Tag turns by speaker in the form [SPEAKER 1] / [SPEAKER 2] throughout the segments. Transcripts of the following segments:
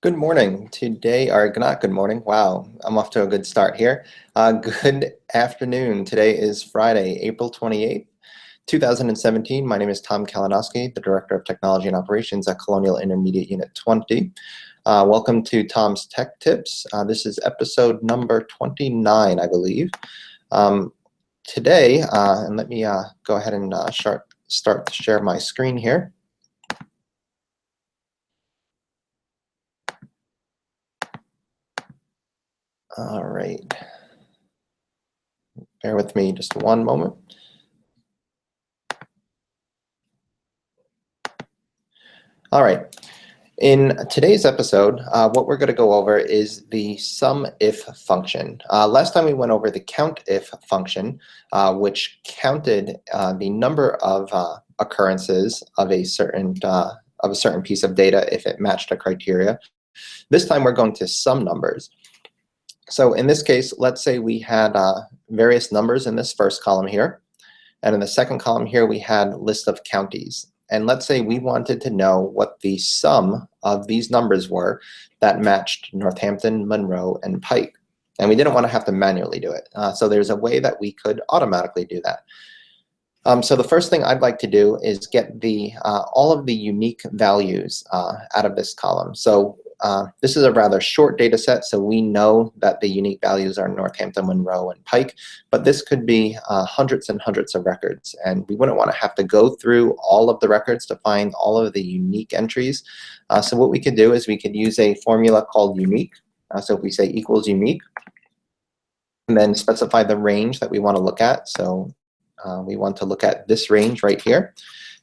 [SPEAKER 1] Good morning. Today, or not good morning. Wow, I'm off to a good start here. Good afternoon. Today is Friday, April 28th, 2017. My name is Tom Kalinowski, the Director of Technology and Operations at Colonial Intermediate Unit 20. Welcome to Tom's Tech Tips. This is episode number 29, I believe. Today, and let me go ahead and start to share my screen here. All right. Bear with me just one moment. All right. In today's episode, what we're going to go over is the SumIf function. Last time we went over the CountIf function, which counted the number of occurrences of a certain piece of data if it matched a criteria. This time we're going to sum numbers. So in this case, let's say we had various numbers in this first column here, and in the second column here we had list of counties. And let's say we wanted to know what the sum of these numbers were that matched Northampton, Monroe, and Pike. And we didn't want to have to manually do it. So there's a way that we could automatically do that. So the first thing I'd like to do is get all of the unique values out of this column. So this is a rather short data set, so we know that the unique values are Northampton, Monroe, and Pike, but this could be hundreds and hundreds of records, and we wouldn't want to have to go through all of the records to find all of the unique entries. So what we could do is we could use a formula called unique. So if we say equals unique, and then specify the range that we want to look at. So we want to look at this range right here,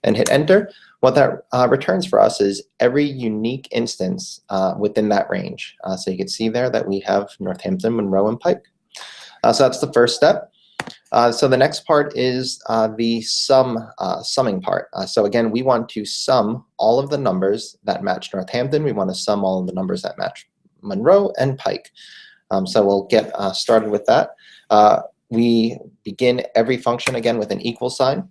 [SPEAKER 1] and hit enter. What that returns for us is every unique instance within that range. So you can see there that we have Northampton, Monroe, and Pike. So that's the first step. So the next part is the summing part. So again, we want to sum all of the numbers that match Northampton. We want to sum all of the numbers that match Monroe and Pike. So we'll get started with that. We begin every function again with an equal sign.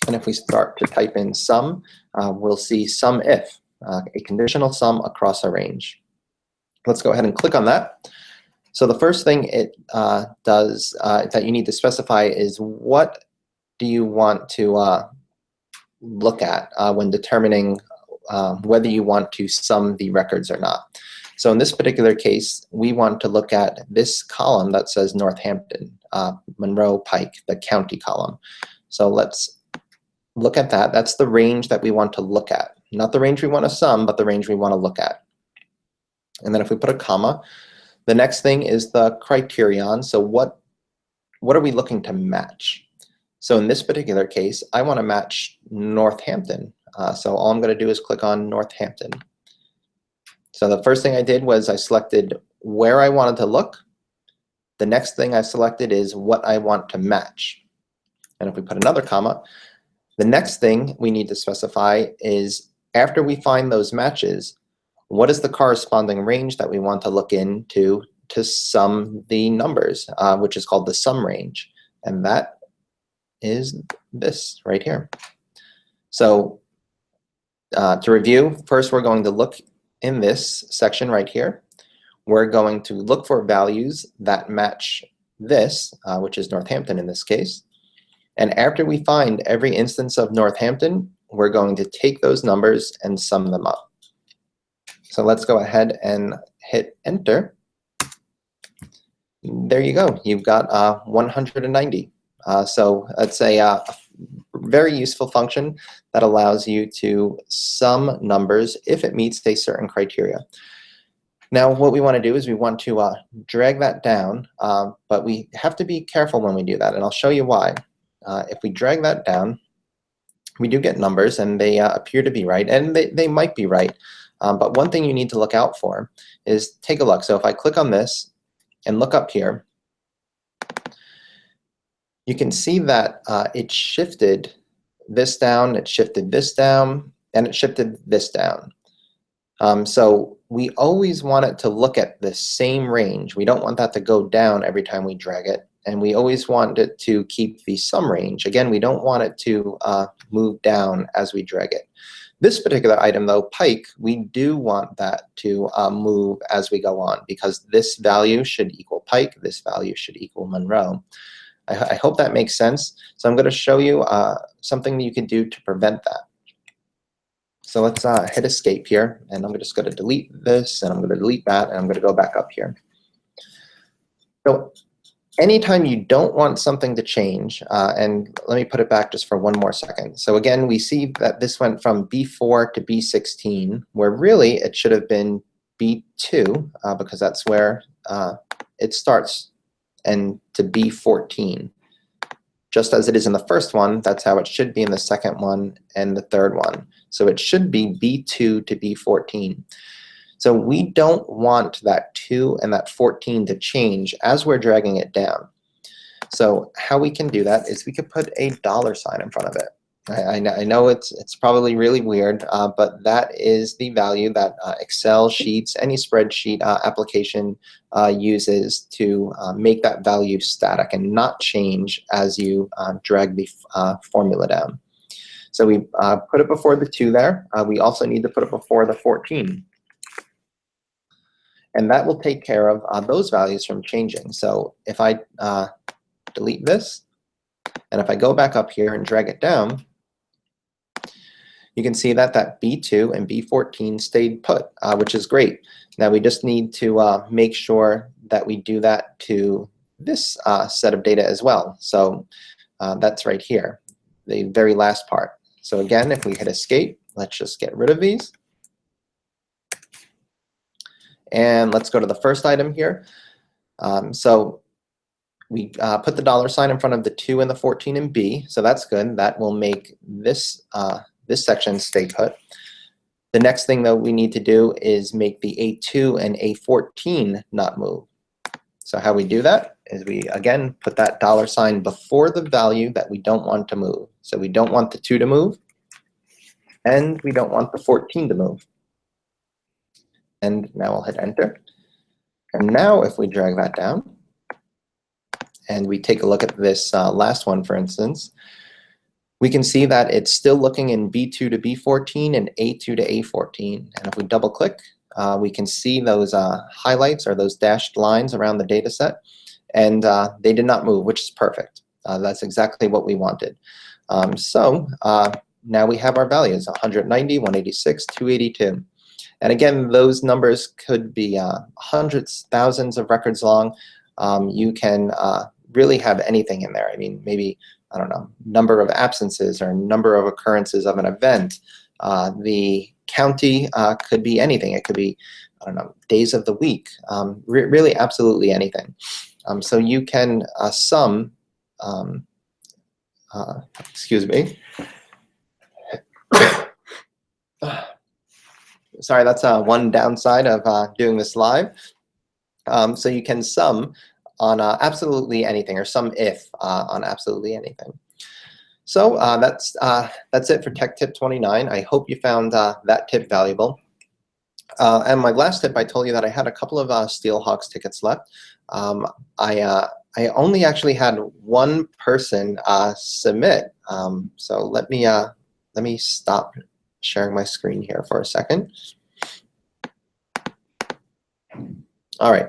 [SPEAKER 1] And if we start to type in sum, we'll see SumIf, a conditional sum across a range. Let's go ahead and click on that. So the first thing it does that you need to specify is what do you want to look at when determining whether you want to sum the records or not. So in this particular case, we want to look at this column that says Northampton, Monroe, Pike, the county column. So let's look at that. That's the range that we want to look at. Not the range we want to sum, but the range we want to look at. And then if we put a comma, the next thing is the criterion. So what are we looking to match? So in this particular case, I want to match Northampton. So all I'm going to do is click on Northampton. So the first thing I did was I selected where I wanted to look. The next thing I selected is what I want to match. And if we put another comma, the next thing we need to specify is after we find those matches, what is the corresponding range that we want to look into to sum the numbers, which is called the sum range. And that is this right here. So to review, first we're going to look in this section right here. We're going to look for values that match this, which is Northampton in this case. And after we find every instance of Northampton, we're going to take those numbers and sum them up. So let's go ahead and hit enter. There you go. You've got 190. So that's a very useful function that allows you to sum numbers if it meets a certain criteria. Now, what we want to do is we want to drag that down, but we have to be careful when we do that, and I'll show you why. If we drag that down, we do get numbers, and they appear to be right, and they might be right. But one thing you need to look out for is take a look. So if I click on this and look up here, you can see that it shifted this down, it shifted this down, and it shifted this down. So we always want it to look at the same range. We don't want that to go down every time we drag it. And we always want it to keep the sum range. Again, we don't want it to move down as we drag it. This particular item, though, Pike, we do want that to move as we go on, because this value should equal Pike, this value should equal Monroe. I hope that makes sense. So I'm going to show you something that you can do to prevent that. So let's hit escape here, and I'm just going to delete this, and I'm going to delete that, and I'm going to go back up here. So anytime you don't want something to change, and let me put it back just for one more second. So again, we see that this went from B4 to B16, where really it should have been B2, because that's where it starts, and to B14. Just as it is in the first one, that's how it should be in the second one and the third one. So it should be B2 to B14. So we don't want that 2 and that 14 to change as we're dragging it down. So how we can do that is we could put a $ in front of it. I know it's probably really weird, but that is the value that Excel sheets, any spreadsheet application uses to make that value static and not change as you drag the formula down. So we put it before the 2 there. We also need to put it before the 14. And that will take care of those values from changing. So if I delete this, and if I go back up here and drag it down, you can see that that B2 and B14 stayed put, which is great. Now we just need to make sure that we do that to this set of data as well. So that's right here, the very last part. So again, if we hit escape, let's just get rid of these. And let's go to the first item here. So we put the $ in front of the 2 and the 14 in B, so that's good. That will make this this section stay put. The next thing that we need to do is make the A2 and A14 not move. So how we do that is we, again, put that $ before the value that we don't want to move. So we don't want the 2 to move, and we don't want the 14 to move. And now I'll hit enter. And now if we drag that down, and we take a look at this last one, for instance, we can see that it's still looking in B2 to B14 and A2 to A14. And if we double click, we can see those highlights or those dashed lines around the data set, and they did not move, which is perfect. That's exactly what we wanted. So now we have our values, 190, 186, 282. And again, those numbers could be hundreds, thousands of records long. You can really have anything in there. I mean, maybe, I don't know, number of absences or number of occurrences of an event. The county could be anything. It could be, I don't know, days of the week. Really, absolutely anything. So you can sum, excuse me. Sorry, that's one downside of doing this live. So you can sum on absolutely anything, or SumIf on absolutely anything. So that's it for Tech Tip 29. I hope you found that tip valuable. And my last tip, I told you that I had a couple of Steelhawks tickets left. I only actually had one person submit. So let me stop sharing my screen here for a second. All right.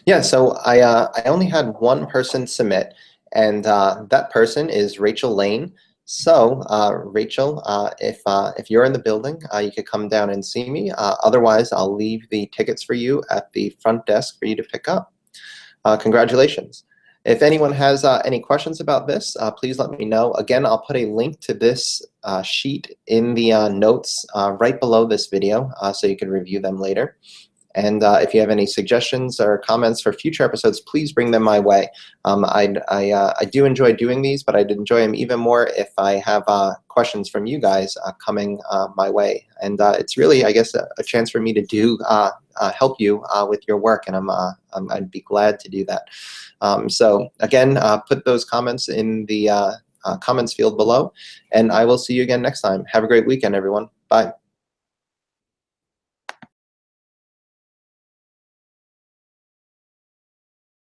[SPEAKER 1] Yeah, so I only had one person submit, and that person is Rachel Lane. So Rachel, if you're in the building, you could come down and see me. Otherwise, I'll leave the tickets for you at the front desk for you to pick up. Congratulations. If anyone has any questions about this, please let me know. Again, I'll put a link to this sheet in the notes right below this video, so you can review them later. And if you have any suggestions or comments for future episodes, please bring them my way. I do enjoy doing these, but I'd enjoy them even more if I have questions from you guys coming my way. And it's really, I guess, a chance for me to do help you with your work, and I'd be glad to do that. So again, put those comments in the comments field below, and I will see you again next time. Have a great weekend, everyone. Bye.